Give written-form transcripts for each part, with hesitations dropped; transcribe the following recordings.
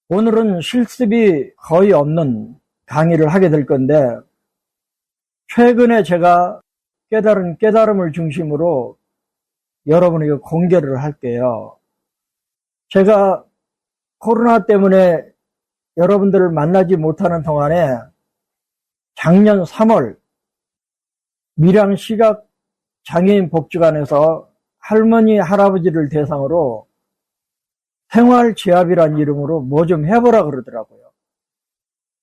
오늘은 실습이 거의 없는 강의를 하게 될 건데, 최근에 제가 깨달은 깨달음을 중심으로 여러분에게 공개를 할게요. 제가 코로나 때문에 여러분들을 만나지 못하는 동안에 작년 3월 밀양시각장애인 복지관에서 할머니, 할아버지를 대상으로 생활지압이란 이름으로 뭐 좀 해보라 그러더라고요.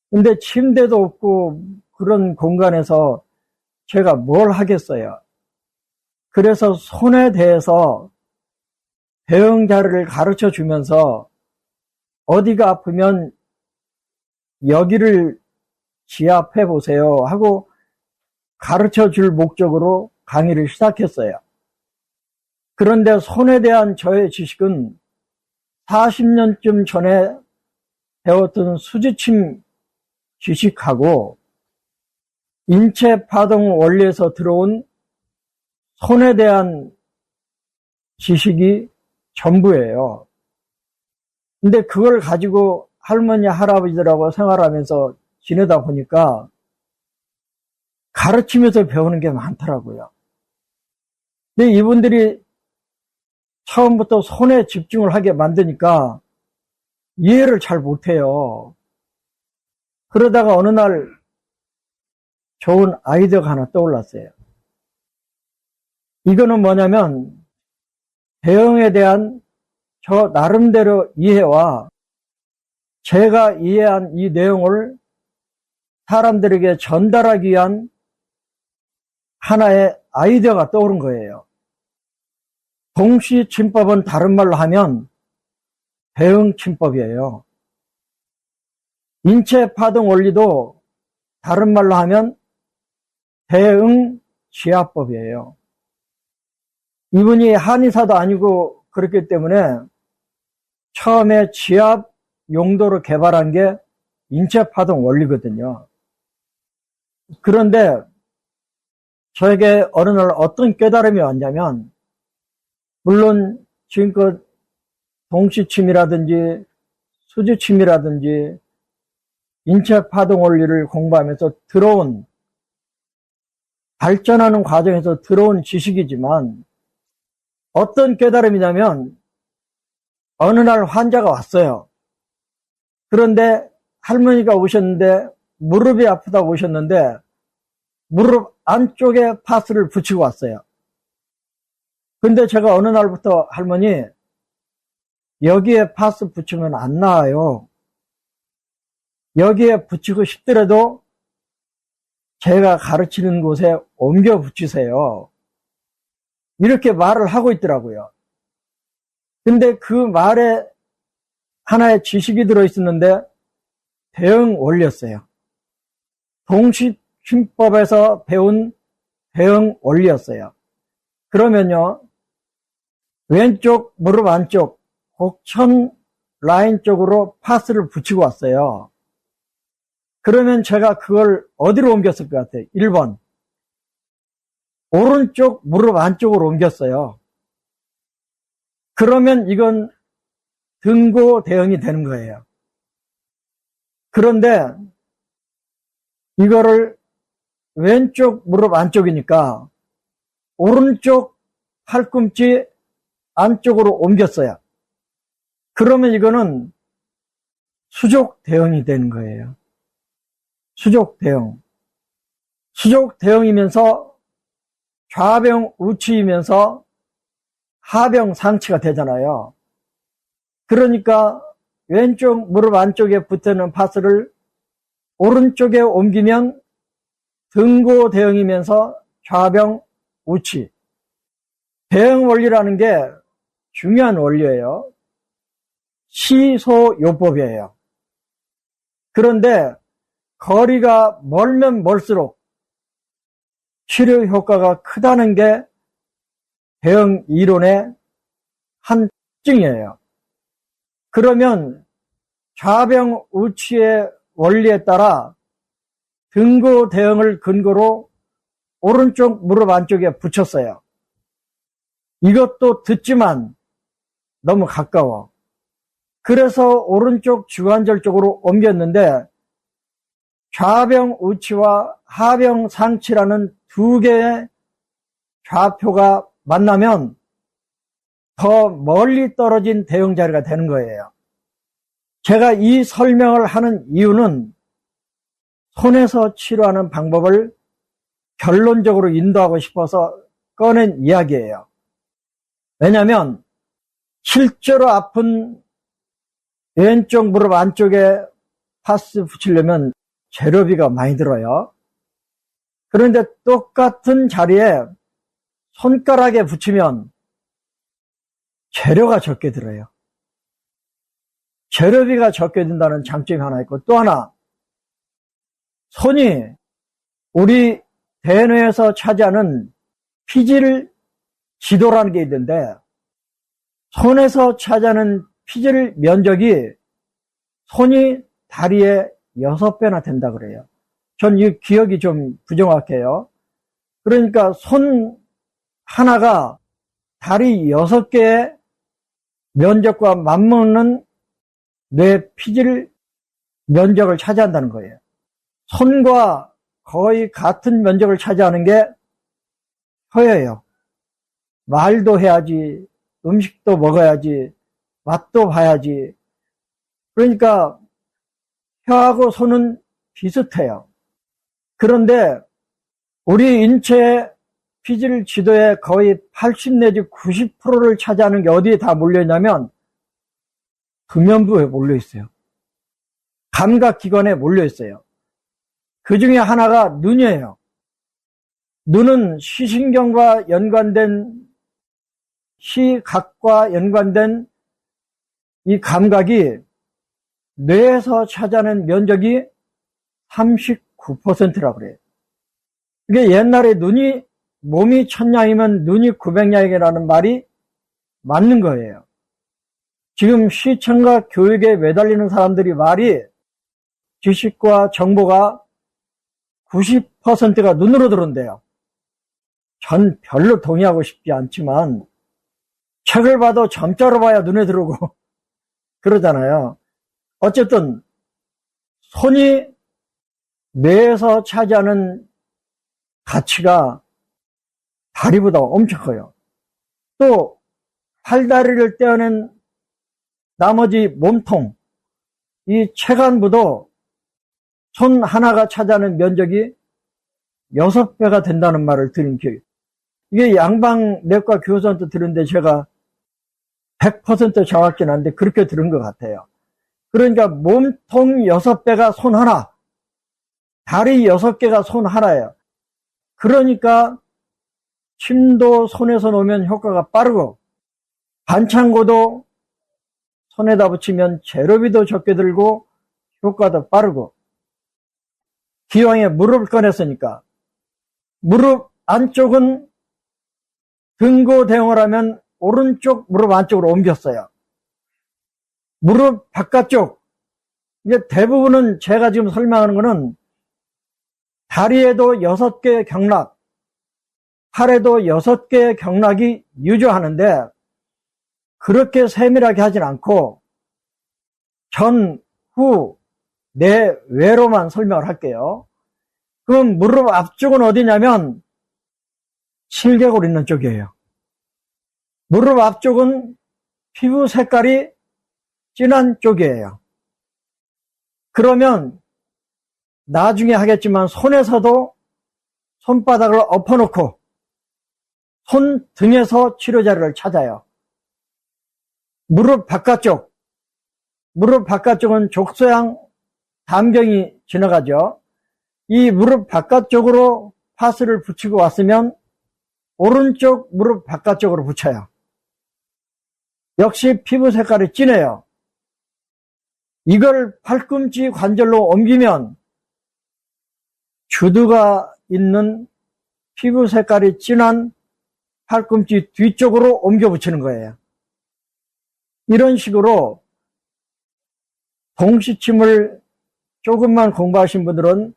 근데 침대도 없고 그런 공간에서 제가 뭘 하겠어요. 그래서 손에 대해서 대응 자료를 가르쳐 주면서 어디가 아프면 여기를 지압해 보세요 하고 가르쳐 줄 목적으로 강의를 시작했어요. 그런데 손에 대한 저의 지식은 40년쯤 전에 배웠던 수지침 지식하고 인체 파동 원리에서 들어온 손에 대한 지식이 전부예요. 근데 그걸 가지고 할머니, 할아버지들하고 생활하면서 지내다 보니까 가르치면서 배우는 게 많더라고요. 근데 이분들이 처음부터 손에 집중을 하게 만드니까 이해를 잘 못해요. 그러다가 어느 날 좋은 아이디어가 하나 떠올랐어요. 이거는 뭐냐면 대응에 대한 저 나름대로 이해와 제가 이해한 이 내용을 사람들에게 전달하기 위한 하나의 아이디어가 떠오른 거예요. 동시침법은 다른 말로 하면 대응침법이에요. 인체파동 원리도 다른 말로 하면 대응지압법이에요. 이분이 한의사도 아니고 그렇기 때문에 처음에 지압 용도로 개발한 게 인체파동 원리거든요. 그런데 저에게 어느 날 어떤 깨달음이 왔냐면, 물론 지금껏 동시침이라든지 수지침이라든지 인체파동 원리를 공부하면서 들어온, 발전하는 과정에서 들어온 지식이지만 어떤 깨달음이냐면 어느 날 환자가 왔어요. 그런데 할머니가 오셨는데 무릎이 아프다고 오셨는데 무릎 안쪽에 파스를 붙이고 왔어요. 근데 제가 어느 날부터 할머니 여기에 파스 붙이면 안 나아요. 여기에 붙이고 싶더라도 제가 가르치는 곳에 옮겨 붙이세요. 이렇게 말을 하고 있더라고요. 근데 그 말에 하나의 지식이 들어있었는데 대응 원리였어요. 동시침법에서 배운 대응 원리였어요. 그러면요, 왼쪽 무릎 안쪽 곡천 라인 쪽으로 파스를 붙이고 왔어요. 그러면 제가 그걸 어디로 옮겼을 것 같아요? 1번. 오른쪽 무릎 안쪽으로 옮겼어요. 그러면 이건 등고 대응이 되는 거예요. 그런데 이거를 왼쪽 무릎 안쪽이니까 오른쪽 팔꿈치 안쪽으로 옮겼어요. 그러면 이거는 수족 대응이 되는 거예요. 수족 대응. 수족 대응이면서 좌병 우치이면서 하병 상치가 되잖아요. 그러니까 왼쪽 무릎 안쪽에 붙어있는 파스를 오른쪽에 옮기면 등고 대응이면서 좌병 우치. 대응 원리라는 게 중요한 원리예요. 시소요법이에요. 그런데 거리가 멀면 멀수록 치료 효과가 크다는 게 대응 이론의 한 특징이에요. 그러면 좌병 우치의 원리에 따라 등고 대응을 근거로 오른쪽 무릎 안쪽에 붙였어요. 이것도 듣지만 너무 가까워. 그래서 오른쪽 주관절 쪽으로 옮겼는데 좌병 우치와 하병 상치라는 두 개의 좌표가 만나면 더 멀리 떨어진 대응 자리가 되는 거예요. 제가 이 설명을 하는 이유는 손에서 치료하는 방법을 결론적으로 인도하고 싶어서 꺼낸 이야기예요. 왜냐하면 실제로 아픈 왼쪽 무릎 안쪽에 파스 붙이려면 재료비가 많이 들어요. 그런데 똑같은 자리에 손가락에 붙이면 재료가 적게 들어요. 재료비가 적게 든다는 장점이 하나 있고, 또 하나, 손이 우리 대뇌에서 차지하는 피질 지도라는 게 있는데, 손에서 차지하는 피질 면적이 손이 다리의 6배나 된다 그래요. 전 이 기억이 좀 부정확해요. 그러니까 손 하나가 다리 6개의 면적과 맞먹는 뇌 피질 면적을 차지한다는 거예요. 손과 거의 같은 면적을 차지하는 게 혀예요. 말도 해야지, 음식도 먹어야지, 맛도 봐야지. 그러니까 혀하고 손은 비슷해요. 그런데 우리 인체의 피질 지도의 거의 80 내지 90%를 차지하는 게 어디에 다 몰려있냐면 금연부에 몰려있어요. 감각기관에 몰려있어요. 그 중에 하나가 눈이에요. 눈은 시신경과 연관된, 시각과 연관된 이 감각이 뇌에서 차지하는 면적이 39%라고 그래요. 이게 옛날에 몸이 1000양이면 눈이 900양이라는 말이 맞는 거예요. 지금 시청과 교육에 매달리는 사람들이 말이 지식과 정보가 90%가 눈으로 들어온대요. 전 별로 동의하고 싶지 않지만 책을 봐도 점자로 봐야 눈에 들어오고 그러잖아요. 어쨌든 손이 뇌에서 차지하는 가치가 다리보다 엄청 커요. 또 팔다리를 떼어낸 나머지 몸통, 이 체간부도 손 하나가 차지하는 면적이 6배가 된다는 말을 들은 기억이. 이게 양방내과 교수한테 들은데 제가 100% 정확히는 않은데 그렇게 들은 것 같아요. 그러니까 몸통 6배가 손 하나, 다리 6개가 손 하나예요. 그러니까 침도 손에서 놓으면 효과가 빠르고 반창고도 손에다 붙이면 재료비도 적게 들고 효과도 빠르고, 기왕에 무릎을 꺼냈으니까 무릎 안쪽은 등고 대응을 하면 오른쪽 무릎 안쪽으로 옮겼어요. 무릎 바깥쪽, 이게 대부분은 제가 지금 설명하는 거는 다리에도 6개의 경락, 팔에도 6개의 경락이 유조하는데 그렇게 세밀하게 하진 않고 전, 후, 내외로만 설명을 할게요. 그럼 무릎 앞쪽은 어디냐면 실개골 있는 쪽이에요. 무릎 앞쪽은 피부 색깔이 진한 쪽이에요. 그러면 나중에 하겠지만 손에서도 손바닥을 엎어놓고 손등에서 치료 자리를 찾아요. 무릎 바깥쪽은 족소양 담경이 지나가죠. 이 무릎 바깥쪽으로 파스를 붙이고 왔으면 오른쪽 무릎 바깥쪽으로 붙여요. 역시 피부 색깔이 진해요. 이걸 팔꿈치 관절로 옮기면 주두가 있는 피부 색깔이 진한 팔꿈치 뒤쪽으로 옮겨 붙이는 거예요. 이런 식으로 동시침을 조금만 공부하신 분들은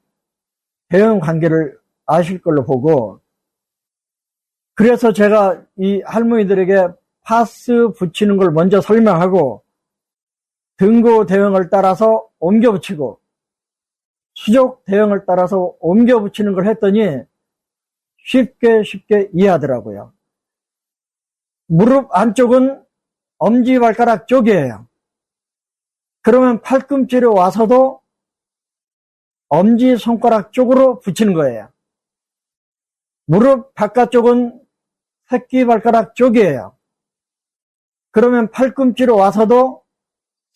대응 관계를 아실 걸로 보고, 그래서 제가 이 할머니들에게 파스 붙이는 걸 먼저 설명하고 등고 대형을 따라서 옮겨 붙이고 수족 대형을 따라서 옮겨 붙이는 걸 했더니 쉽게 이해하더라고요. 무릎 안쪽은 엄지발가락 쪽이에요. 그러면 팔꿈치로 와서도 엄지손가락 쪽으로 붙이는 거예요. 무릎 바깥쪽은 새끼발가락 쪽이에요. 그러면 팔꿈치로 와서도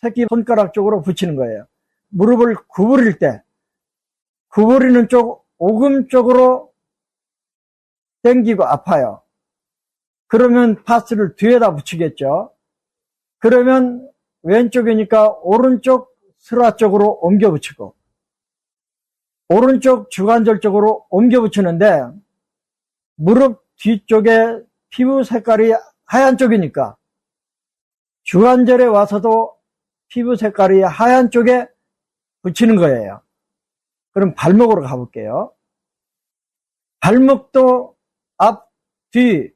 새끼손가락 쪽으로 붙이는 거예요. 무릎을 구부릴 때 구부리는 쪽 오금 쪽으로 당기고 아파요. 그러면 파스를 뒤에다 붙이겠죠. 그러면 왼쪽이니까 오른쪽 슬화 쪽으로 옮겨 붙이고 오른쪽 주관절 쪽으로 옮겨 붙이는데 무릎 뒤쪽에 피부 색깔이 하얀 쪽이니까 주관절에 와서도 피부 색깔이 하얀 쪽에 붙이는 거예요. 그럼 발목으로 가볼게요. 발목도 앞, 뒤,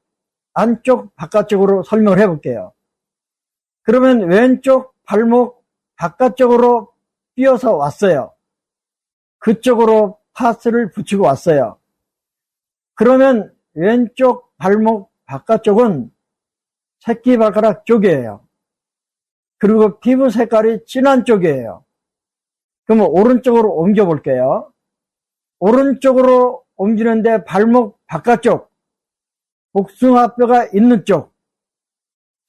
안쪽, 바깥쪽으로 설명을 해볼게요. 그러면 왼쪽 발목 바깥쪽으로 뛰어서 왔어요. 그쪽으로 파스를 붙이고 왔어요. 그러면 왼쪽 발목 바깥쪽은 새끼발가락 쪽이에요. 그리고 피부 색깔이 진한 쪽이에요. 그러면 오른쪽으로 옮겨 볼게요. 오른쪽으로 옮기는데 발목 바깥쪽, 복숭아뼈가 있는 쪽,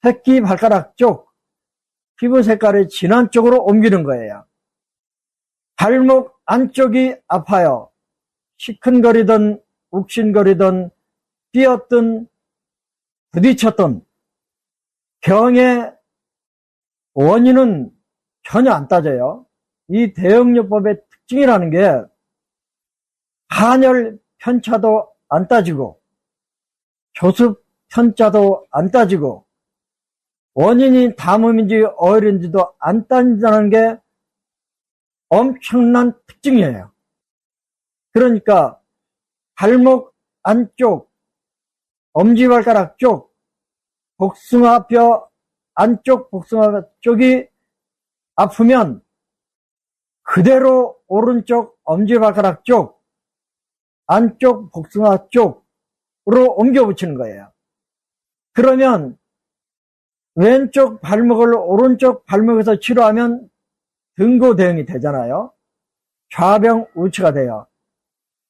새끼발가락 쪽, 피부 색깔이 진한 쪽으로 옮기는 거예요. 발목 안쪽이 아파요. 시큰거리든 욱신거리든 뛰었든 부딪혔든 병의 원인은 전혀 안 따져요. 이 대형요법의 특징이라는 게 한열 편차도 안 따지고 조습 편차도 안 따지고 원인이 담음인지 어혈인지도 안 따진다는 게 엄청난 특징이에요. 그러니까 발목 안쪽, 엄지발가락 쪽, 복숭아뼈 안쪽 복숭아뼈 쪽이 아프면 그대로 오른쪽 엄지발가락 쪽, 안쪽 복숭아 쪽으로 옮겨 붙이는 거예요. 그러면 왼쪽 발목을 오른쪽 발목에서 치료하면 등고 대응이 되잖아요. 좌병 우치가 돼요.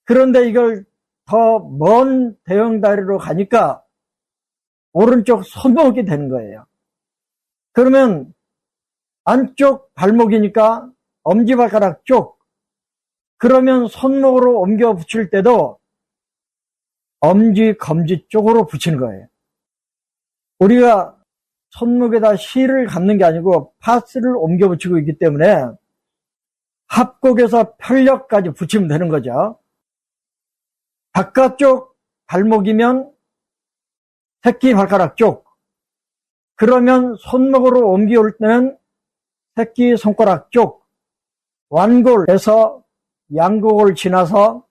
그런데 이걸 더 먼 대응 다리로 가니까 오른쪽 손목이 되는 거예요. 그러면 안쪽 발목이니까 엄지발가락 쪽, 그러면 손목으로 옮겨 붙일 때도 엄지, 검지 쪽으로 붙이는 거예요. 우리가 손목에다 실을 감는 게 아니고 파스를 옮겨 붙이고 있기 때문에 합곡에서 편력까지 붙이면 되는 거죠. 바깥쪽 발목이면 새끼발가락 쪽, 그러면 손목으로 옮겨올 때는 새끼손가락 쪽, 완골에서 양곡을 지나서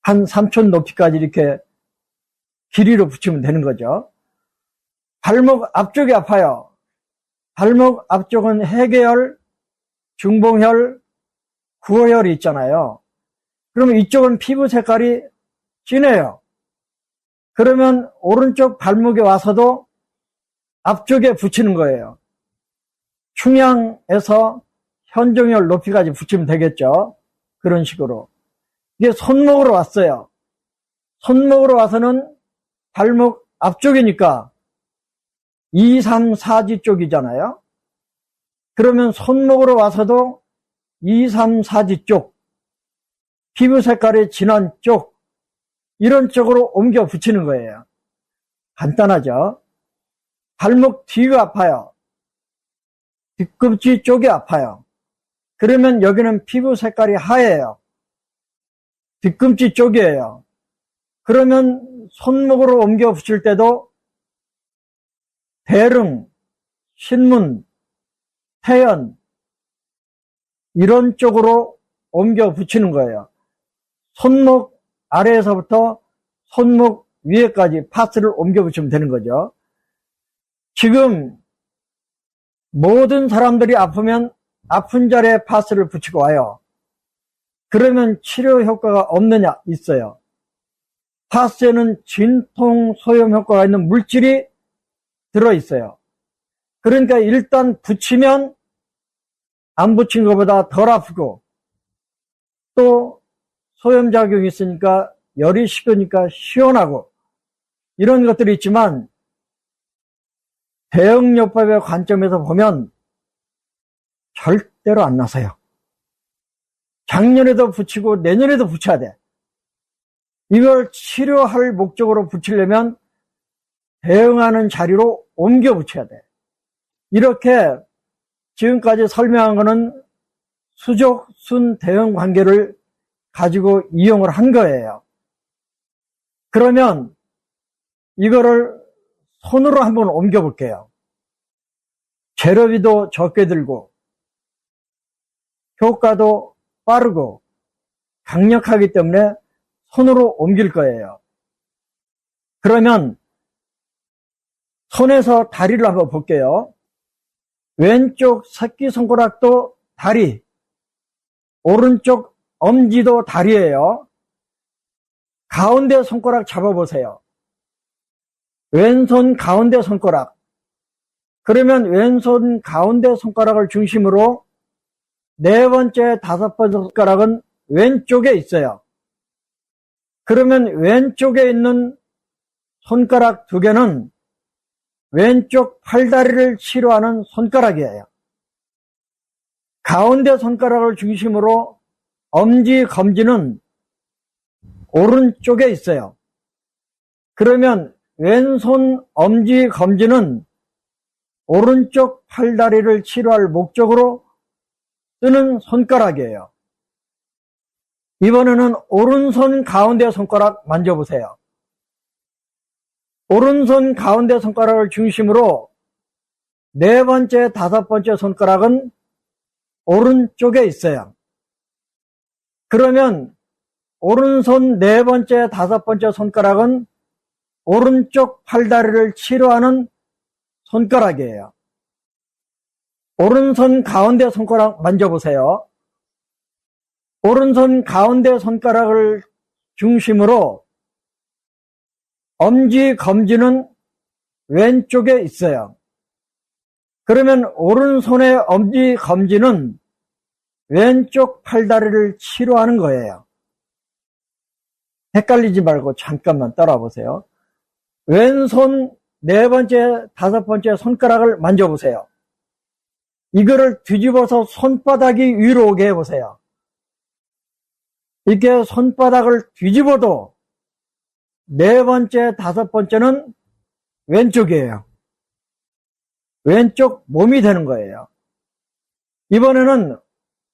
한 삼촌 높이까지 이렇게 길이로 붙이면 되는 거죠. 발목 앞쪽이 아파요. 발목 앞쪽은 해계혈, 중봉혈, 구어혈이 있잖아요. 그러면 이쪽은 피부 색깔이 진해요. 그러면 오른쪽 발목에 와서도 앞쪽에 붙이는 거예요. 충양에서 현종혈 높이까지 붙이면 되겠죠. 그런 식으로. 이게 손목으로 왔어요. 손목으로 와서는 발목 앞쪽이니까 2, 3, 4지 쪽이잖아요. 그러면 손목으로 와서도 2, 3, 4지 쪽, 피부 색깔이 진한 쪽, 이런 쪽으로 옮겨 붙이는 거예요. 간단하죠. 발목 뒤가 아파요. 뒤꿈치 쪽이 아파요. 그러면 여기는 피부 색깔이 하얘요. 뒤꿈치 쪽이에요. 그러면 손목으로 옮겨 붙일 때도 대릉, 신문, 태연 이런 쪽으로 옮겨 붙이는 거예요. 손목 아래에서부터 손목 위에까지 파스를 옮겨 붙이면 되는 거죠. 지금 모든 사람들이 아프면 아픈 자리에 파스를 붙이고 와요. 그러면 치료 효과가 없느냐? 있어요. 파스에는 진통 소염 효과가 있는 물질이 들어있어요. 그러니까 일단 붙이면 안 붙인 것보다 덜 아프고, 또 소염작용이 있으니까 열이 식으니까 시원하고, 이런 것들이 있지만 대응요법의 관점에서 보면 절대로 안 나서요. 작년에도 붙이고 내년에도 붙여야 돼. 이걸 치료할 목적으로 붙이려면 대응하는 자리로 옮겨 붙여야 돼. 이렇게 지금까지 설명한 거는 수족순 대응 관계를 가지고 이용을 한 거예요. 그러면 이거를 손으로 한번 옮겨 볼게요. 재료비도 적게 들고 효과도 빠르고 강력하기 때문에 손으로 옮길 거예요. 그러면 손에서 다리를 한번 볼게요. 왼쪽 새끼손가락도 다리, 오른쪽 엄지도 다리예요. 가운데 손가락 잡아보세요. 왼손 가운데 손가락. 그러면 왼손 가운데 손가락을 중심으로 네 번째, 다섯 번째 손가락은 왼쪽에 있어요. 그러면 왼쪽에 있는 손가락 두 개는 왼쪽 팔다리를 치료하는 손가락이에요. 가운데 손가락을 중심으로 엄지, 검지는 오른쪽에 있어요. 그러면 왼손 엄지, 검지는 오른쪽 팔다리를 치료할 목적으로 쓰는 손가락이에요. 이번에는 오른손 가운데 손가락 만져보세요. 오른손 가운데 손가락을 중심으로 네 번째, 다섯 번째 손가락은 오른쪽에 있어요. 그러면 오른손 네 번째, 다섯 번째 손가락은 오른쪽 팔다리를 치료하는 손가락이에요. 오른손 가운데 손가락 만져보세요. 오른손 가운데 손가락을 중심으로 엄지, 검지는 왼쪽에 있어요. 그러면 오른손의 엄지, 검지는 왼쪽 팔다리를 치료하는 거예요. 헷갈리지 말고 잠깐만 따라보세요. 왼손 네 번째, 다섯 번째 손가락을 만져보세요. 이거를 뒤집어서 손바닥이 위로 오게 해보세요. 이렇게 손바닥을 뒤집어도 네 번째, 다섯 번째는 왼쪽이에요. 왼쪽 몸이 되는 거예요. 이번에는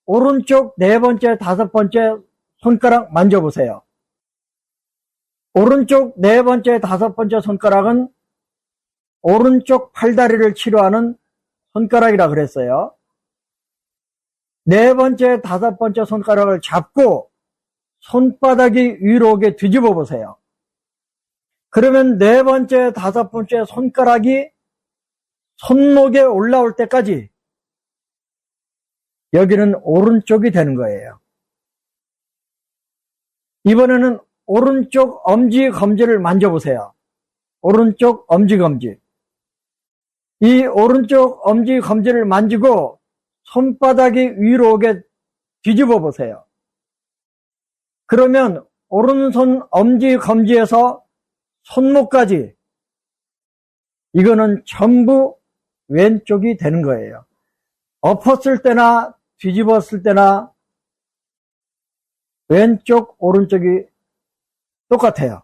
오른쪽 네 번째, 다섯 번째 손가락 만져보세요. 오른쪽 네 번째, 다섯 번째 손가락은 오른쪽 팔다리를 치료하는 손가락이라 그랬어요. 네 번째, 다섯 번째 손가락을 잡고 손바닥이 위로 오게 뒤집어 보세요. 그러면 네 번째, 다섯 번째 손가락이 손목에 올라올 때까지 여기는 오른쪽이 되는 거예요. 이번에는 오른쪽 엄지, 검지를 만져보세요. 오른쪽 엄지, 검지. 이 오른쪽 엄지, 검지를 만지고 손바닥이 위로 오게 뒤집어 보세요. 그러면 오른손 엄지, 검지에서 손목까지 이거는 전부 왼쪽이 되는 거예요. 엎었을 때나 뒤집었을 때나 왼쪽, 오른쪽이 똑같아요.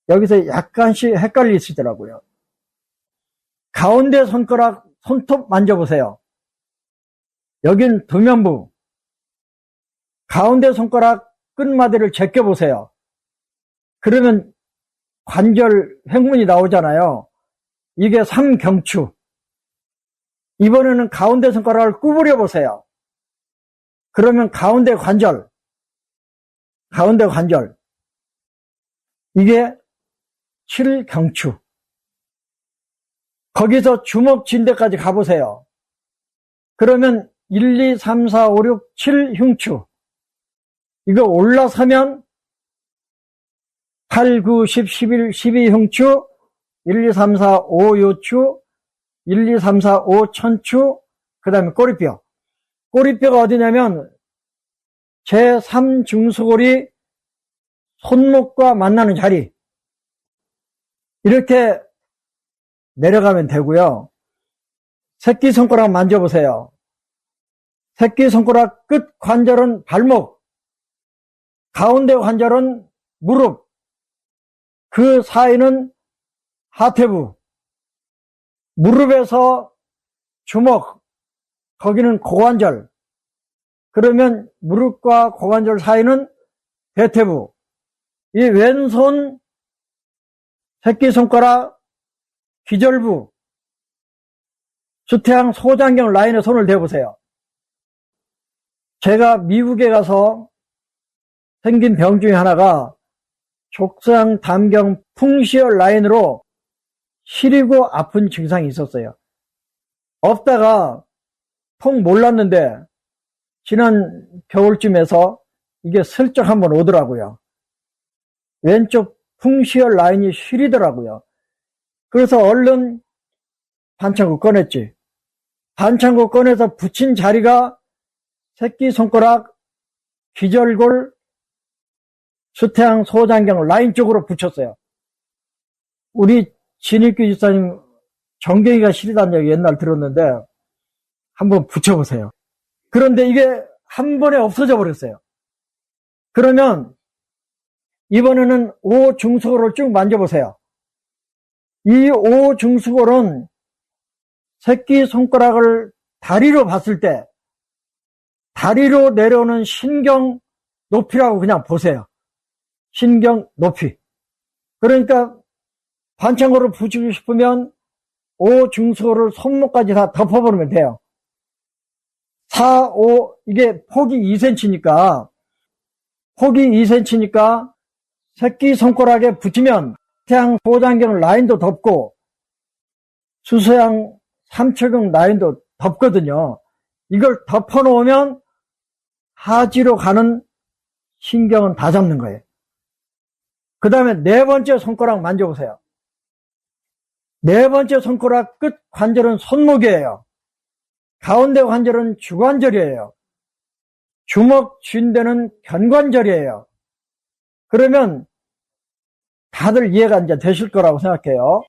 여기서 약간씩 헷갈리시더라고요. 가운데 손가락, 손톱 만져보세요. 여긴 두면부. 가운데 손가락 끝마디를 제껴보세요. 그러면 관절 횡문이 나오잖아요. 이게 삼경추. 이번에는 가운데 손가락을 구부려 보세요. 그러면 가운데 관절. 이게 칠경추. 거기서 주먹 진대까지 가보세요. 그러면 1, 2, 3, 4, 5, 6, 7 흉추. 이거 올라서면 8, 9, 10, 11, 12 흉추, 1, 2, 3, 4, 5 요추, 1, 2, 3, 4, 5 천추, 그 다음에 꼬리뼈. 꼬리뼈가 어디냐면 제3중수골이 손목과 만나는 자리. 이렇게 내려가면 되고요. 새끼손가락 만져보세요. 새끼손가락 끝 관절은 발목, 가운데 관절은 무릎, 그 사이는 하태부, 무릎에서 주먹, 거기는 고관절, 그러면 무릎과 고관절 사이는 대퇴부, 이 왼손 새끼손가락 기절부, 수태양 소장경 라인에 손을 대보세요. 제가 미국에 가서 생긴 병 중에 하나가 족상 담경 풍시열 라인으로 시리고 아픈 증상이 있었어요. 없다가 통 몰랐는데 지난 겨울쯤에서 이게 슬쩍 한번 오더라고요. 왼쪽 풍시열 라인이 시리더라고요. 그래서 얼른 반창고 꺼냈지. 반창고 꺼내서 붙인 자리가 새끼손가락 기절골 수태양 소장경 라인 쪽으로 붙였어요. 우리 진익규 집사님 정경이가 시리다는 얘기 옛날 들었는데 한번 붙여보세요. 그런데 이게 한 번에 없어져 버렸어요. 그러면 이번에는 오중수골을 쭉 만져보세요. 이 오중수골은 새끼손가락을 다리로 봤을 때 다리로 내려오는 신경 높이라고 그냥 보세요. 신경 높이. 그러니까 반창고를 붙이고 싶으면 오중수골을 손목까지 다 덮어버리면 돼요. 4, 5, 이게 폭이 2cm니까 새끼손가락에 붙이면 태양 소장경 라인도 덮고 수서양 삼척경 라인도 덮거든요. 이걸 덮어놓으면 하지로 가는 신경은 다 잡는 거예요. 그 다음에 네 번째 손가락 만져보세요. 네 번째 손가락 끝 관절은 손목이에요. 가운데 관절은 주관절이에요. 주먹 쥔데는 견관절이에요. 그러면 다들 이해가 이제 되실 거라고 생각해요.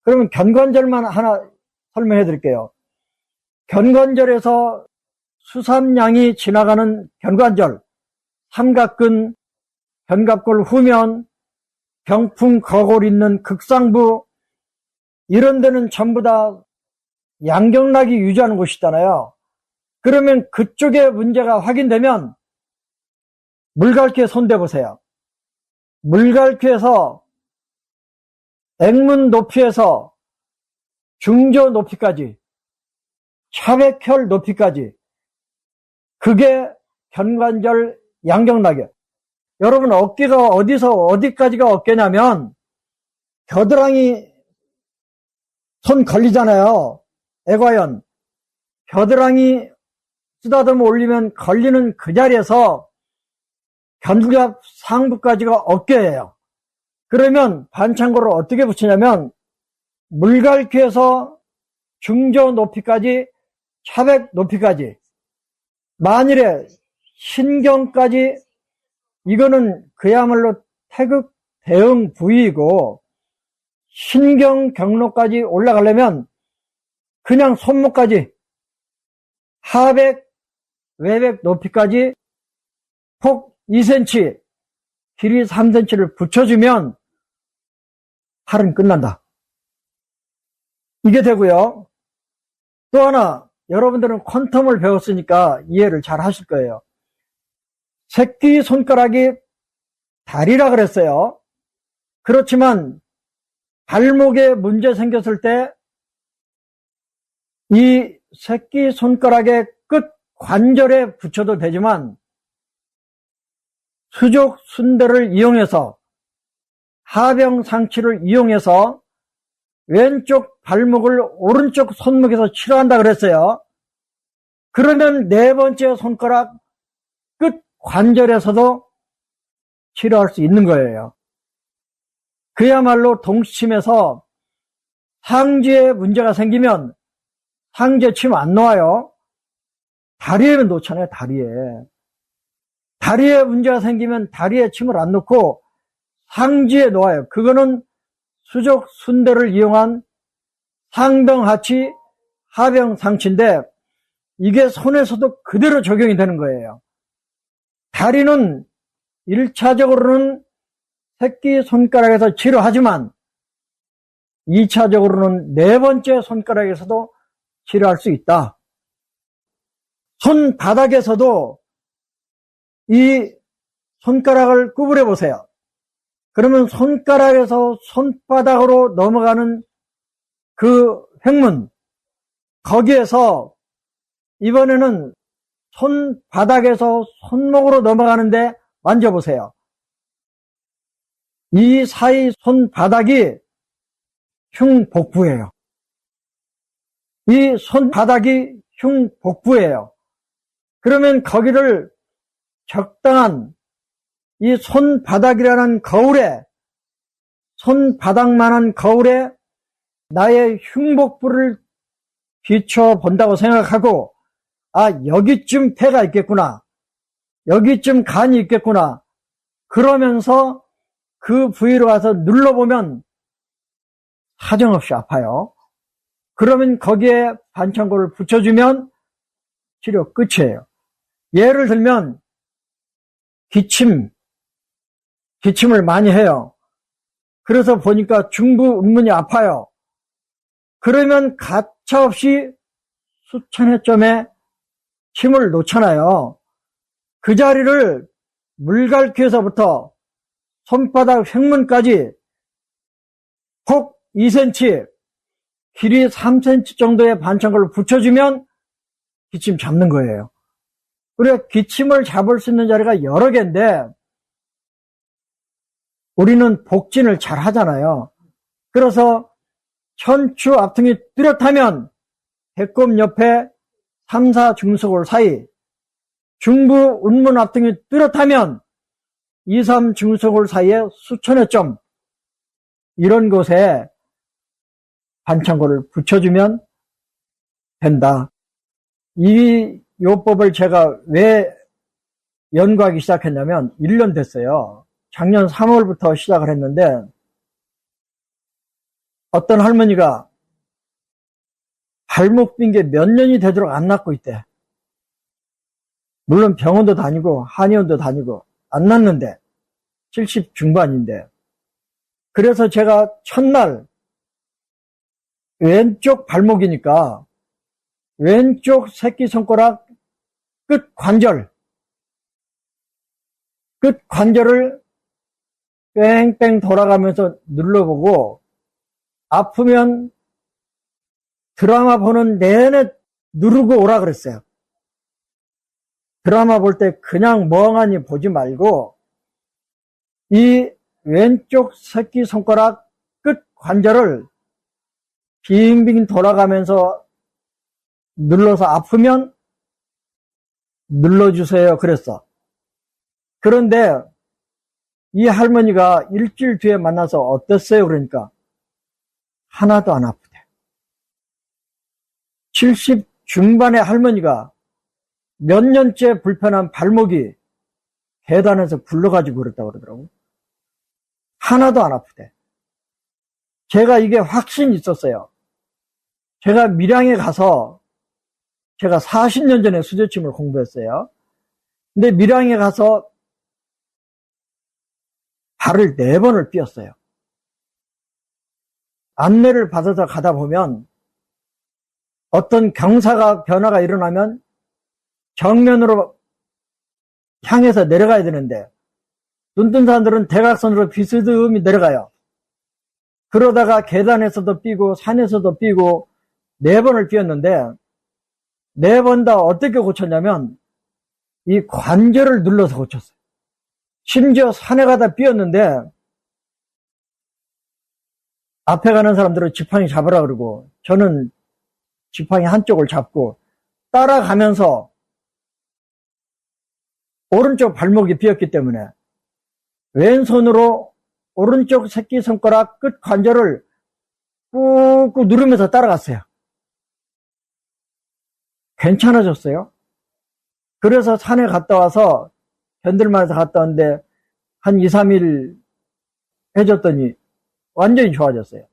그러면 견관절만 하나 설명해 드릴게요. 견관절에서 수삼양이 지나가는 견관절, 삼각근, 견갑골 후면, 병풍 거골 있는 극상부, 이런 데는 전부 다 양경락이 유지하는 곳이잖아요. 그러면 그쪽에 문제가 확인되면 물갈퀴에 손대보세요. 물갈퀴에서 앵문 높이에서 중저 높이까지, 차백혈 높이까지, 그게 견관절 양경락이에요. 여러분 어깨가 어디서 어디까지가 어깨냐면 겨드랑이 손 걸리잖아요. 애과연. 겨드랑이 쓰다듬어 올리면 걸리는 그 자리에서 견갑 상부까지가 어깨예요. 그러면 반창고를 어떻게 붙이냐면 물갈퀴에서 중저 높이까지, 차백 높이까지, 만일에 신경까지, 이거는 그야말로 태극 대응 부위이고 신경 경로까지 올라가려면 그냥 손목까지 하백, 외백 높이까지 폭 2cm, 길이 3cm를 붙여주면 팔은 끝난다. 이게 되고요. 또 하나, 여러분들은 퀀텀을 배웠으니까 이해를 잘 하실 거예요. 새끼손가락이 다리라 그랬어요. 그렇지만 발목에 문제 생겼을 때 이 새끼손가락의 끝 관절에 붙여도 되지만 수족 순대를 이용해서 하병상치를 이용해서 왼쪽 발목을 오른쪽 손목에서 치료한다 그랬어요. 그러면 네 번째 손가락 끝 관절에서도 치료할 수 있는 거예요. 그야말로 동시침에서 상지에 문제가 생기면 상지에 침 안 놓아요. 다리에는 놓잖아요, 다리에. 다리에 문제가 생기면 다리에 침을 안 놓고 상지에 놓아요. 그거는 수족 순대를 이용한 상병하치 하병상치인데 이게 손에서도 그대로 적용이 되는 거예요. 다리는 1차적으로는 새끼손가락에서 치료하지만 2차적으로는 네 번째 손가락에서도 치료할 수 있다. 손바닥에서도 이 손가락을 구부려 보세요. 그러면 손가락에서 손바닥으로 넘어가는 그 횡문, 거기에서 이번에는 손바닥에서 손목으로 넘어가는데 만져보세요. 이 사이 손바닥이 흉복부예요. 이 손바닥이 흉복부예요. 그러면 거기를 적당한 이 손바닥이라는 거울에, 손바닥만한 거울에 나의 흉복부를 비춰본다고 생각하고, 아, 여기쯤 폐가 있겠구나, 여기쯤 간이 있겠구나, 그러면서 그 부위로 가서 눌러보면 사정없이 아파요. 그러면 거기에 반창고를 붙여주면 치료 끝이에요. 예를 들면 기침을 많이 해요. 그래서 보니까 중부 운문이 아파요. 그러면 가차없이 수천회점에 침을 놓잖아요. 그 자리를 물갈퀴에서부터 손바닥 횡문까지 폭 2cm, 길이 3cm 정도의 반창고를 붙여주면 기침 잡는 거예요. 그래, 기침을 잡을 수 있는 자리가 여러 개인데 우리는 복진을 잘 하잖아요. 그래서 천추 앞통이 뚜렷하면 배꼽 옆에 3, 4 중소골 사이, 중부 운문 앞통이 뚜렷하면 2, 3 중소골 사이에 수천회 점, 이런 곳에 반창고를 붙여주면 된다. 이 요법을 제가 왜 연구하기 시작했냐면 1년 됐어요. 작년 3월부터 시작을 했는데 어떤 할머니가 발목 빈 게 몇 년이 되도록 안 낫고 있대. 물론 병원도 다니고 한의원도 다니고 안 낫는데 70 중반인데, 그래서 제가 첫날 왼쪽 발목이니까 왼쪽 새끼손가락 끝 관절을 뺑뺑 돌아가면서 눌러보고, 아프면 드라마 보는 내내 누르고 오라 그랬어요. 드라마 볼 때 그냥 멍하니 보지 말고 이 왼쪽 새끼손가락 끝 관절을 빙빙 돌아가면서 눌러서 아프면 눌러주세요 그랬어. 그런데 이 할머니가 일주일 뒤에 만나서 어땠어요? 그러니까 하나도 안 아프대. 70 중반의 할머니가 몇 년째 불편한 발목이 계단에서 굴러가지고 그랬다고 그러더라고요. 하나도 안 아프대. 제가 이게 확신이 있었어요. 제가 밀양에 가서, 제가 40년 전에 수저침을 공부했어요. 근데 밀양에 가서 발을 4번을 삐었어요. 안내를 받아서 가다 보면 어떤 경사가 변화가 일어나면 정면으로 향해서 내려가야 되는데 눈뜬 사람들은 대각선으로 비스듬히 내려가요. 그러다가 계단에서도 삐고 산에서도 삐고 4번을 삐었는데 4번 다 어떻게 고쳤냐면 이 관절을 눌러서 고쳤어요. 심지어 산에 가다 삐었는데 앞에 가는 사람들은 지팡이 잡으라 그러고 저는 지팡이 한쪽을 잡고 따라가면서 오른쪽 발목이 비었기 때문에 왼손으로 오른쪽 새끼손가락 끝 관절을 꾹꾹 누르면서 따라갔어요. 괜찮아졌어요. 그래서 산에 갔다 와서 견들만해서 갔다 왔는데 한 2, 3일 해줬더니 완전히 좋아졌어요.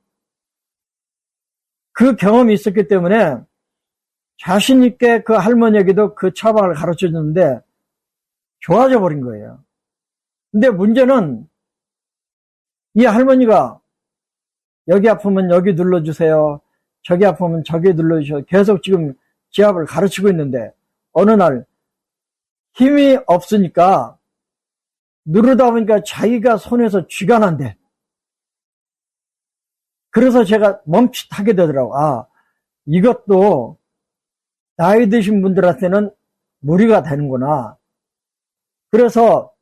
그 경험이 있었기 때문에 자신 있게 그 할머니에게도 그 처방을 가르쳐 줬는데 좋아져 버린 거예요. 근데 문제는 이 할머니가 여기 아프면 여기 눌러주세요. 저기 아프면 저기 눌러주세요. 계속 지금 지압을 가르치고 있는데 어느 날 힘이 없으니까 누르다 보니까 자기가 손에서 쥐가 난대. 그래서 제가 멈칫하게 되더라고. 아, 이것도 나이 드신 분들한테는 무리가 되는구나. 그래서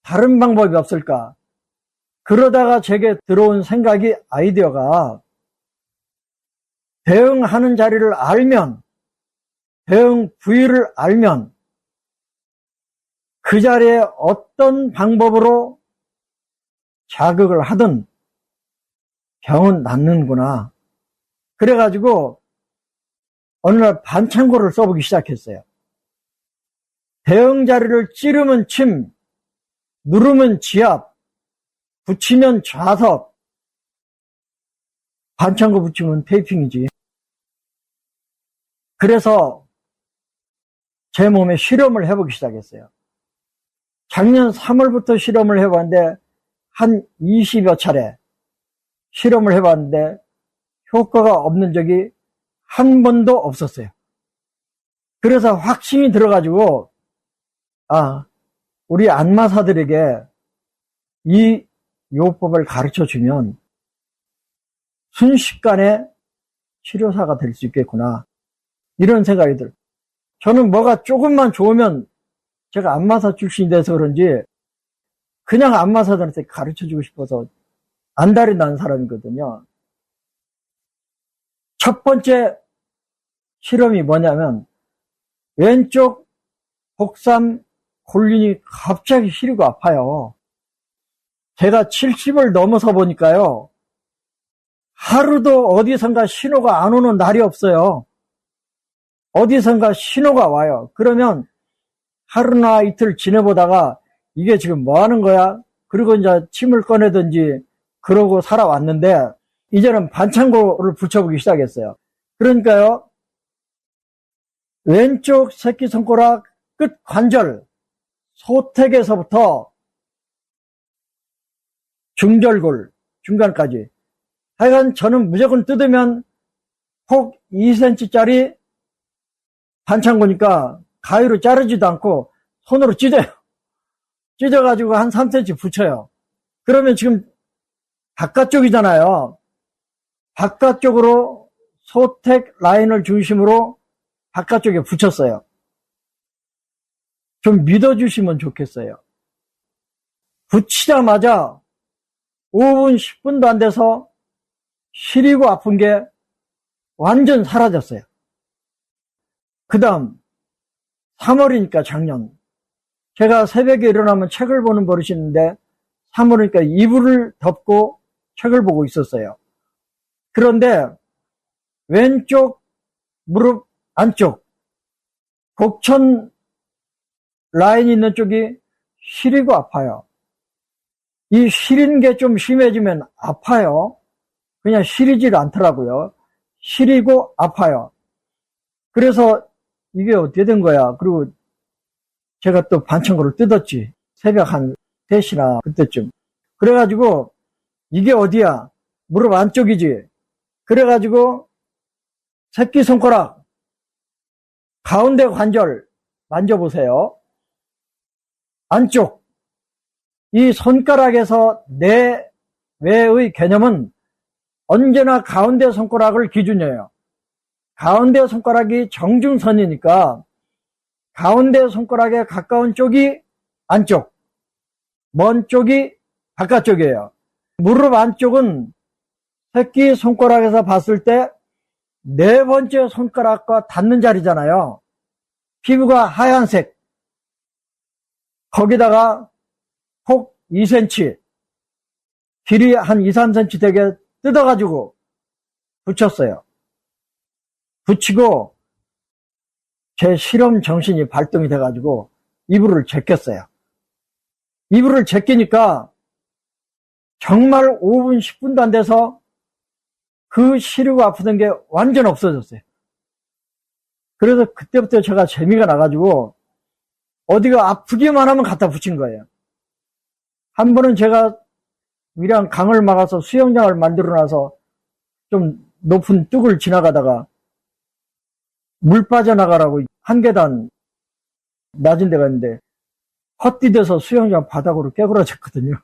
다른 방법이 없을까? 그러다가 제게 들어온 생각이, 아이디어가 대응하는 자리를 알면, 대응 부위를 알면 그 자리에 어떤 방법으로 자극을 하든 병은 낫는구나. 그래가지고 어느 날 반창고를 써보기 시작했어요. 대응 자리를 찌르면 침, 누르면 지압, 붙이면 좌섭, 반창고 붙이면 테이핑이지. 그래서 제 몸에 실험을 해보기 시작했어요. 작년 3월부터 실험을 해봤는데 한 20여 차례 실험을 해봤는데 효과가 없는 적이 한 번도 없었어요. 그래서 확신이 들어가지고, 아, 우리 안마사들에게 이 요법을 가르쳐 주면 순식간에 치료사가 될 수 있겠구나. 이런 생각이 들어요. 저는 뭐가 조금만 좋으면, 제가 안마사 출신이 돼서 그런지 그냥 안마사들한테 가르쳐 주고 싶어서 안달이 난 사람이거든요. 첫 번째 실험이 뭐냐면 왼쪽 복삼 골륜이 갑자기 시리고 아파요. 제가 70을 넘어서 보니까요, 하루도 어디선가 신호가 안 오는 날이 없어요. 어디선가 신호가 와요. 그러면 하루나 이틀 지내보다가 이게 지금 뭐 하는 거야? 그리고 이제 침을 꺼내든지 그러고 살아왔는데 이제는 반창고를 붙여보기 시작했어요. 그러니까요, 왼쪽 새끼손가락 끝 관절, 소택에서부터 중절골, 중간까지. 하여간 저는 무조건 뜯으면 폭 2cm짜리 반창고니까 가위로 자르지도 않고 손으로 찢어요. 찢어가지고 한 3cm 붙여요. 그러면 지금 바깥쪽이잖아요. 바깥쪽으로 소택 라인을 중심으로 바깥쪽에 붙였어요. 좀 믿어주시면 좋겠어요. 붙이자마자 5분, 10분도 안 돼서 시리고 아픈 게 완전 사라졌어요. 그 다음 3월이니까 작년, 제가 새벽에 일어나면 책을 보는 버릇이 있는데 3월이니까 이불을 덮고 책을 보고 있었어요. 그런데 왼쪽 무릎 안쪽 곡천 라인 있는 쪽이 시리고 아파요. 이 시린 게 좀 심해지면 아파요. 그냥 시리질 않더라고요. 시리고 아파요. 그래서 이게 어떻게 된 거야? 그리고 제가 또 반창고를 뜯었지. 새벽 한 3시나 그때쯤. 그래가지고 이게 어디야? 무릎 안쪽이지. 그래가지고 새끼손가락 가운데 관절 만져보세요. 안쪽. 이 손가락에서 내외의 개념은 언제나 가운데 손가락을 기준이에요. 가운데 손가락이 정중선이니까 가운데 손가락에 가까운 쪽이 안쪽, 먼 쪽이 바깥쪽이에요. 무릎 안쪽은 새끼 손가락에서 봤을 때 네 번째 손가락과 닿는 자리잖아요. 피부가 하얀색, 거기다가 폭 2cm, 길이 한 2, 3cm 되게 뜯어가지고 붙였어요. 붙이고 제 실험 정신이 발동이 돼가지고 이불을 제꼈어요. 이불을 제끼니까 정말 5분, 10분도 안 돼서 그 시리고 아프던 게 완전 없어졌어요. 그래서 그때부터 제가 재미가 나가지고 어디가 아프기만 하면 갖다 붙인 거예요. 한 번은 제가 위랑 강을 막아서 수영장을 만들어놔서 좀 높은 뚝을 지나가다가 물 빠져나가라고 한 계단 낮은 데가 있는데 헛디뎌서 수영장 바닥으로 깨부러졌거든요.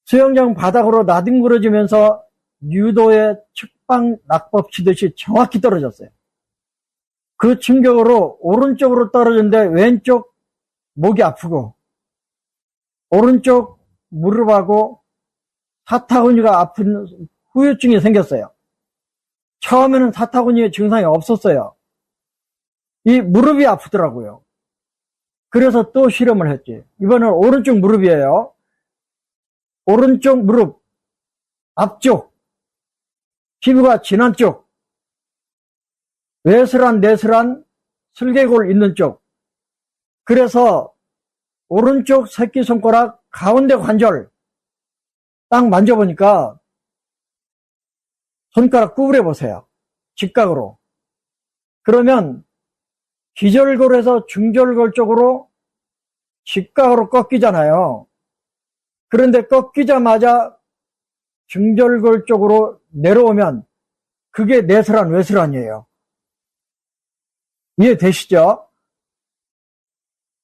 수영장 바닥으로 나뒹굴어지면서 유도의 측방 낙법 치듯이 정확히 떨어졌어요. 그 충격으로 오른쪽으로 떨어졌는데 왼쪽 목이 아프고 오른쪽 무릎하고 사타구니가 아픈 후유증이 생겼어요. 처음에는 사타구니 증상이 없었어요. 이 무릎이 아프더라고요. 그래서 또 실험을 했지. 이번엔 오른쪽 무릎이에요. 오른쪽 무릎 앞쪽 피부가 진한 쪽, 외슬한 슬개골 있는 쪽. 그래서 오른쪽 새끼손가락 가운데 관절 딱 만져보니까 손가락 구부려 보세요. 직각으로. 그러면 기절골에서 중절골 쪽으로 직각으로 꺾이잖아요. 그런데 꺾이자마자 중절골 쪽으로 내려오면 그게 내슬한 외슬한이에요. 이해되시죠?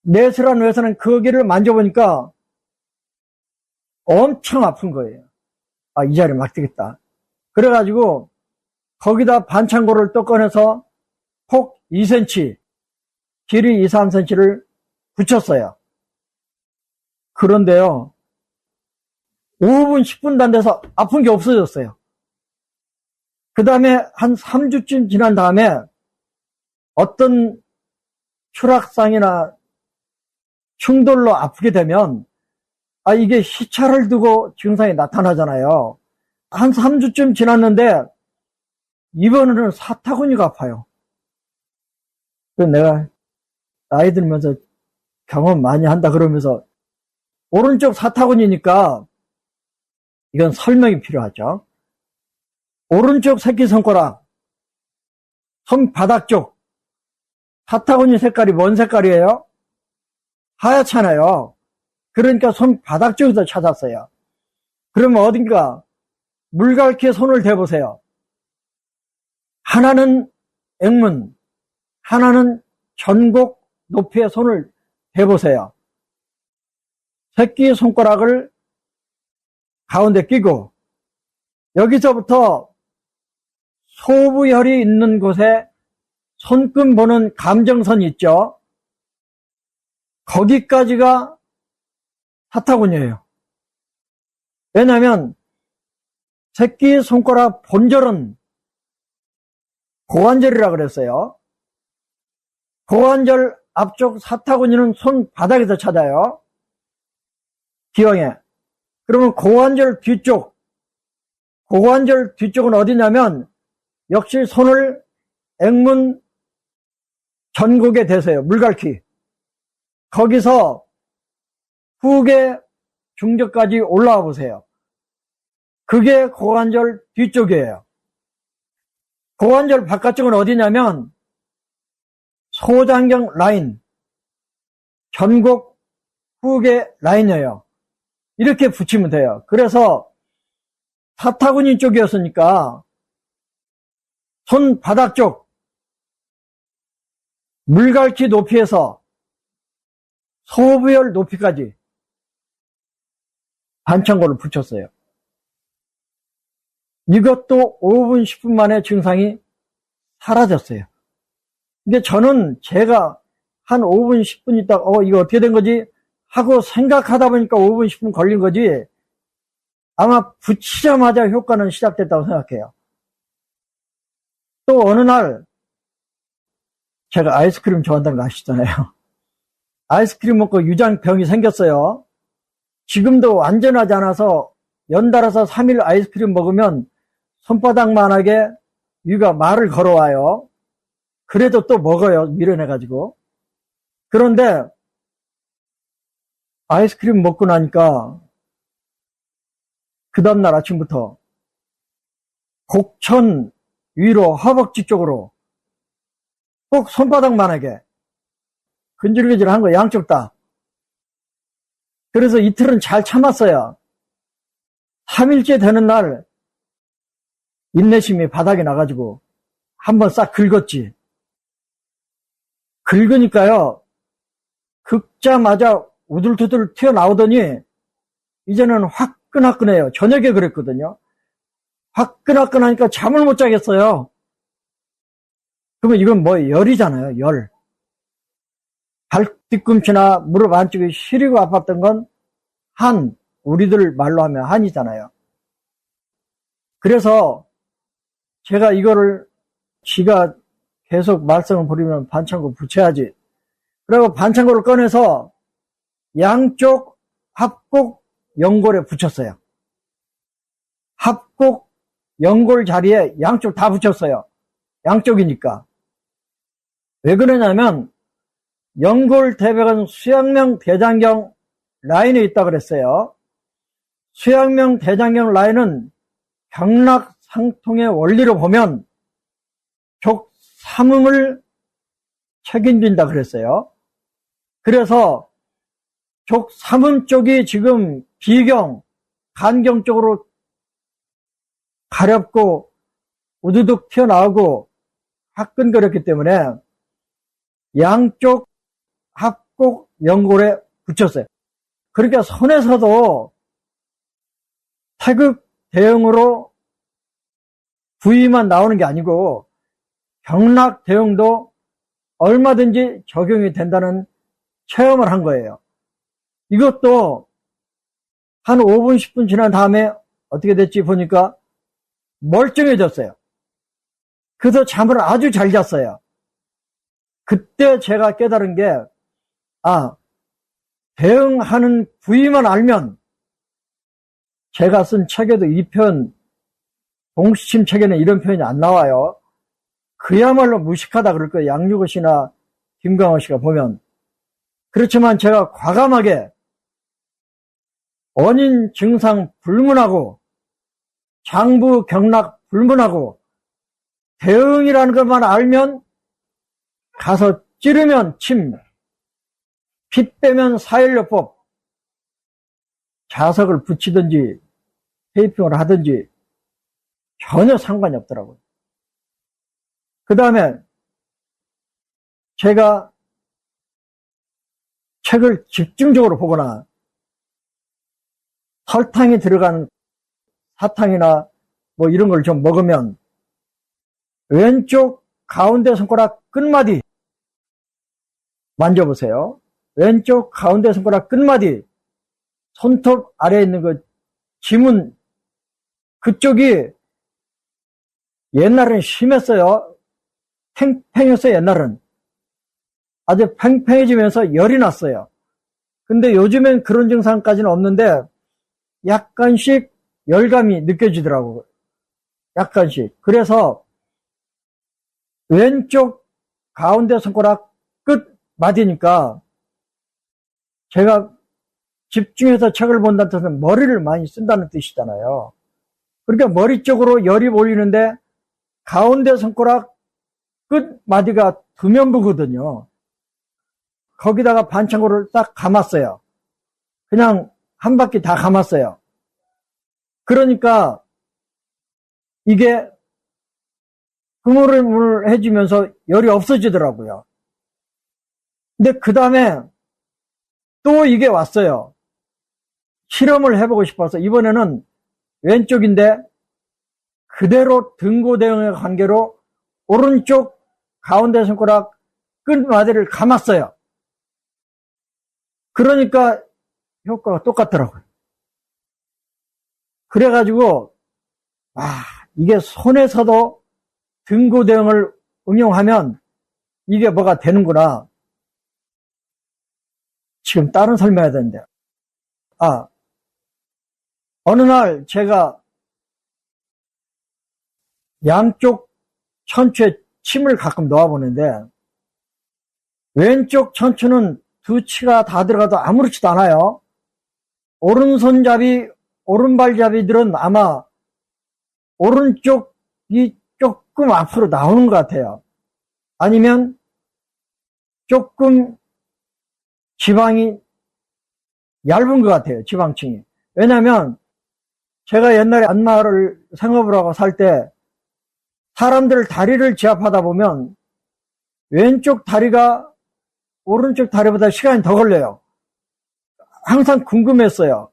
내슬한 외슬한 거기를 만져보니까 엄청 아픈 거예요. 아, 이 자리 막 되겠다. 그래가지고 거기다 반창고를 또 꺼내서 폭 2cm, 길이 2, 3cm를 붙였어요. 그런데요, 5분, 10분도 안 돼서 아픈 게 없어졌어요. 그 다음에 한 3주쯤 지난 다음에 어떤 추락상이나 충돌로 아프게 되면 이게 시차를 두고 증상이 나타나잖아요. 한 3주쯤 지났는데 이번에는 사타구니가 아파요. 그래서 내가 나이 들면서 경험 많이 한다 그러면서 오른쪽 사타구니니까 이건 설명이 필요하죠. 오른쪽 새끼손가락 손바닥 쪽 사타구니 색깔이 뭔 색깔이에요? 하얗잖아요. 그러니까 손바닥 쪽에서 찾았어요. 그러면 어딘가 물갈퀴에 손을 대보세요. 하나는 앵문, 하나는 전곡 높이에 손을 대보세요. 새끼손가락을 가운데 끼고 여기서부터 소부혈이 있는 곳에 손금 보는 감정선이 있죠. 거기까지가 사타구니예요. 왜냐하면 새끼손가락 본절은 고관절이라고 그랬어요. 고관절 앞쪽 사타구니는 손바닥에서 찾아요. 기왕에. 그러면 고관절 뒤쪽은 어디냐면 역시 손을 앵문 전곡에 대세요. 물갈퀴. 거기서 후계 중저까지 올라와 보세요. 그게 고관절 뒤쪽이에요. 고관절 바깥쪽은 어디냐면 소장경 라인, 전곡 후계 라인이에요. 이렇게 붙이면 돼요. 그래서 사타구니 쪽이었으니까 손바닥 쪽 물갈퀴 높이에서 소부열 높이까지 반창고를 붙였어요. 이것도 5분, 10분 만에 증상이 사라졌어요. 근데 저는 제가 한 5분, 10분 있다가 이거 어떻게 된 거지? 하고 생각하다 보니까 5분, 10분 걸린 거지 아마 붙이자마자 효과는 시작됐다고 생각해요. 또 어느 날 제가 아이스크림 좋아한다는 거 아시잖아요. 아이스크림 먹고 유장병이 생겼어요. 지금도 완전하지 않아서 연달아서 3일 아이스크림 먹으면 손바닥만하게 위가 말을 걸어와요. 그래도 또 먹어요. 밀어내가지고. 그런데 아이스크림 먹고 나니까 그 다음날 아침부터 곡천 위로 허벅지 쪽으로 꼭 손바닥만하게 근질근질한 거 양쪽 다. 그래서 이틀은 잘 참았어요. 3일째 되는 날 인내심이 바닥에 나가지고 한번 싹 긁었지. 긁으니까요, 긁자마자 우둘투둘 튀어나오더니 이제는 화끈화끈해요. 저녁에 그랬거든요. 화끈화끈하니까 잠을 못 자겠어요. 그러면 이건 뭐 열이잖아요. 열. 발 뒤꿈치나 무릎 안쪽이 시리고 아팠던 건 한, 우리들 말로 하면 한이잖아요. 그래서 제가 이거를 지가 계속 말썽을 부리면 반창고 붙여야지. 그리고 반창고를 꺼내서 양쪽 합곡 연골에 붙였어요. 합곡 연골 자리에 양쪽 다 붙였어요. 양쪽이니까. 왜 그러냐면 연골 대백은 수양명 대장경 라인에 있다 그랬어요. 수양명 대장경 라인은 경락상통의 원리로 보면 족 3음을 책임진다 그랬어요. 그래서 족 3음 쪽이 지금 비경, 간경 쪽으로 가렵고 우두둑 튀어나오고 화끈거렸기 때문에 양쪽 합곡 연골에 붙였어요. 그러니까 손에서도 태극 대응으로 부위만 나오는 게 아니고 경락 대응도 얼마든지 적용이 된다는 체험을 한 거예요. 이것도 한 5분, 10분 지난 다음에 어떻게 됐지 보니까 멀쩡해졌어요. 그래서 잠을 아주 잘 잤어요. 그때 제가 깨달은 게, 대응하는 부위만 알면, 제가 쓴 책에도 이 편, 동시침 책에는 이런 표현이 안 나와요. 그야말로 무식하다 그럴 거예요. 양육호 씨나 김광호 씨가 보면. 그렇지만 제가 과감하게 원인 증상 불문하고 장부 경락 불문하고 대응이라는 것만 알면 가서 찌르면 침, 피 빼면 사혈요법, 자석을 붙이든지 테이핑을 하든지 전혀 상관이 없더라고요. 그 다음에 제가 책을 집중적으로 보거나 설탕이 들어간 사탕이나 뭐 이런 걸 좀 먹으면 왼쪽 가운데 손가락 끝마디 만져보세요. 왼쪽 가운데 손가락 끝마디 손톱 아래에 있는 그 지문 그쪽이 옛날에는 심했어요. 팽팽했어요. 옛날은 아주 팽팽해지면서 열이 났어요. 근데 요즘엔 그런 증상까지는 없는데 약간씩 열감이 느껴지더라고요. 약간씩. 그래서 왼쪽 가운데 손가락 끝 맞으니까 제가 집중해서 책을 본다는 뜻은 머리를 많이 쓴다는 뜻이잖아요. 그러니까 머리 쪽으로 열이 몰리는데 가운데 손가락 끝 마디가 두면부거든요. 거기다가 반창고를 딱 감았어요. 그냥 한 바퀴 다 감았어요. 그러니까 이게 흐물흐물해지면서 열이 없어지더라고요. 근데 그 다음에 또 이게 왔어요. 실험을 해보고 싶어서 이번에는 왼쪽인데 그대로 등고대응의 관계로 오른쪽 가운데 손가락 끝마디를 감았어요. 그러니까 효과가 똑같더라고요. 그래가지고 이게 손에서도 등고 대응을 응용하면 이게 뭐가 되는구나. 지금 다른 설명해야 되는데. 어느 날 제가 양쪽 천추에 침을 가끔 놓아보는데, 왼쪽 천추는 두 치가 다 들어가도 아무렇지도 않아요. 오른손잡이, 오른발잡이들은 아마 오른쪽이 조금 앞으로 나오는 것 같아요. 아니면 조금 지방이 얇은 것 같아요. 지방층이. 왜냐하면 제가 옛날에 안마를 생업을 하고 살 때 사람들 다리를 지압하다 보면 왼쪽 다리가 오른쪽 다리보다 시간이 더 걸려요. 항상 궁금했어요.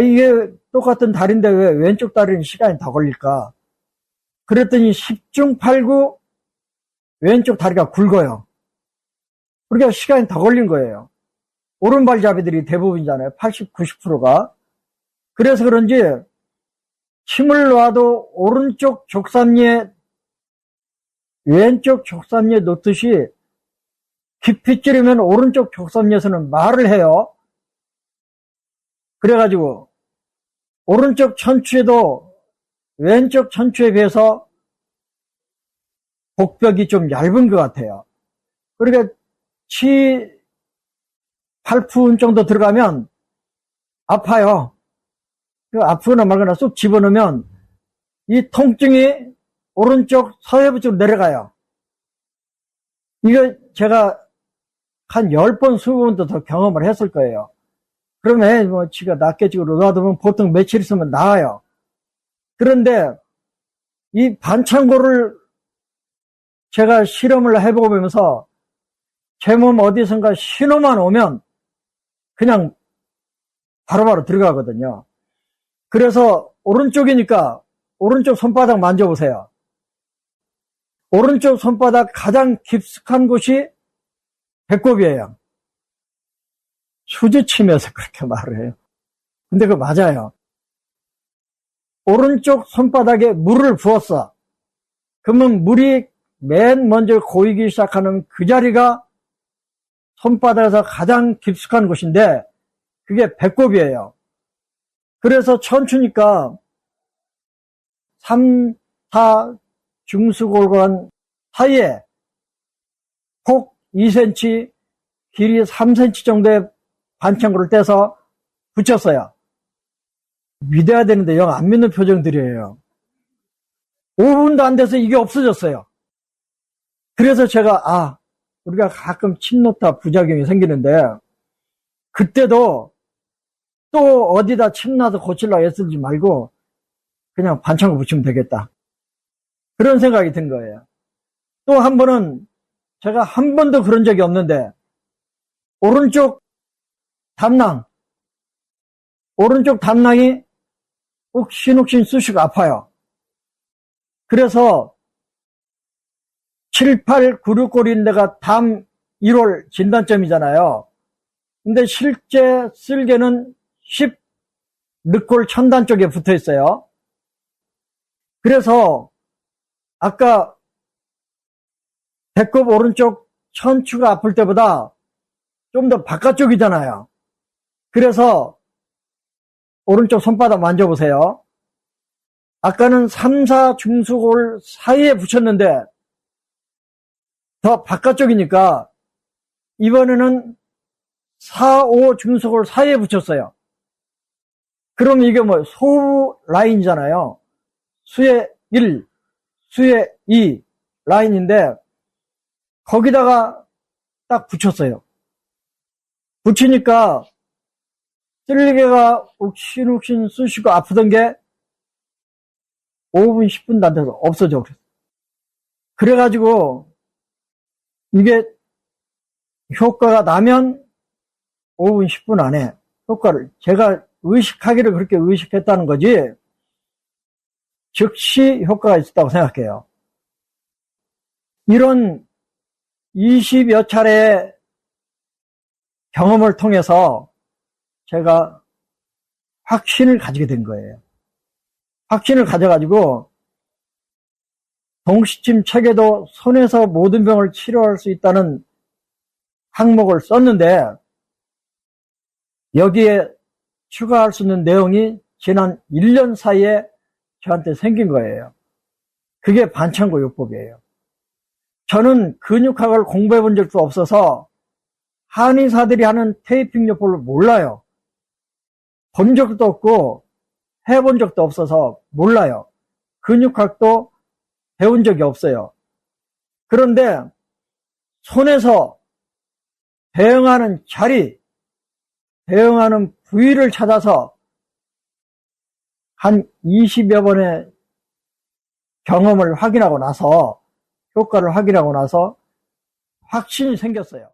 이게 똑같은 다리인데 왜 왼쪽 다리는 시간이 더 걸릴까? 그랬더니 10중 8구 왼쪽 다리가 굵어요. 그러니까 시간이 더 걸린 거예요. 오른발잡이들이 대부분이잖아요. 80, 90%가. 그래서 그런지 침을 놔도 오른쪽 족삼리에 왼쪽 족삼리에 놓듯이 깊이 찌르면 오른쪽 족삼리에서는 말을 해요. 그래가지고 오른쪽 천추에도 왼쪽 천추에 비해서 복벽이 좀 얇은 것 같아요. 그러니까 8푼 정도 들어가면 아파요. 아프거나 말거나 쏙 집어넣으면 이 통증이 오른쪽 서해부 쪽으로 내려가요. 이거 제가 한 10번, 20번도 더 경험을 했을 거예요. 그러면 뭐 지가 낫게 지고 놔두면 보통 며칠 있으면 나아요. 그런데 이 반창고를 제가 실험을 해보면서 제 몸 어디선가 신호만 오면 그냥 바로바로 들어가거든요. 그래서 오른쪽이니까 오른쪽 손바닥 만져보세요. 오른쪽 손바닥 가장 깊숙한 곳이 배꼽이에요. 수지치면서 그렇게 말을 해요. 근데 그거 맞아요. 오른쪽 손바닥에 물을 부었어. 그러면 물이 맨 먼저 고이기 시작하는 그 자리가 손바닥에서 가장 깊숙한 곳인데 그게 배꼽이에요. 그래서 천추니까 3, 4 중수골관 사이에 폭 2cm, 길이 3cm 정도의 반창고를 떼서 붙였어요. 믿어야 되는데 영 안 믿는 표정들이에요. 5분도 안 돼서 이게 없어졌어요. 그래서 제가 우리가 가끔 침 놓다 부작용이 생기는데 그때도 또 어디다 침 놔서 고치려고 애쓰지 말고 그냥 반창고 붙이면 되겠다. 그런 생각이 든 거예요. 또 한 번은 제가 한 번도 그런 적이 없는데 오른쪽 담낭이 욱신욱신 쑤시고 아파요. 그래서 7, 8, 9, 6골인 데가 담 1월 진단점이잖아요. 근데 실제 쓸개는 10 늑골 천단 쪽에 붙어 있어요. 그래서 아까 배꼽 오른쪽 천추가 아플 때보다 좀 더 바깥쪽이잖아요. 그래서 오른쪽 손바닥 만져보세요. 아까는 3, 4 중수골 사이에 붙였는데 더 바깥쪽이니까 이번에는 4, 5 중수골 사이에 붙였어요. 그럼 이게 뭐 소부 라인이잖아요. 수의 1, 수의 2 라인인데 거기다가 딱 붙였어요. 붙이니까 쓸개가 욱신욱신 쑤시고 아프던 게 5분, 10분도 안 돼서 없어져 버렸어요. 그래가지고 이게 효과가 나면 5분, 10분 안에 효과를 제가 의식하기를 그렇게 의식했다는 거지 즉시 효과가 있었다고 생각해요. 이런 20여 차례의 경험을 통해서 제가 확신을 가지게 된 거예요. 확신을 가져가지고 동시침 책에도 손에서 모든 병을 치료할 수 있다는 항목을 썼는데 여기에 추가할 수 있는 내용이 지난 1년 사이에 저한테 생긴 거예요. 그게 반창고 요법이에요. 저는 근육학을 공부해 본 적도 없어서 한의사들이 하는 테이핑 요법을 몰라요. 본 적도 없고 해본 적도 없어서 몰라요. 근육학도 배운 적이 없어요. 그런데 손에서 대응하는 자리, 대응하는 부위를 찾아서 한 20여 번의 경험을 확인하고 나서, 효과를 확인하고 나서 확신이 생겼어요.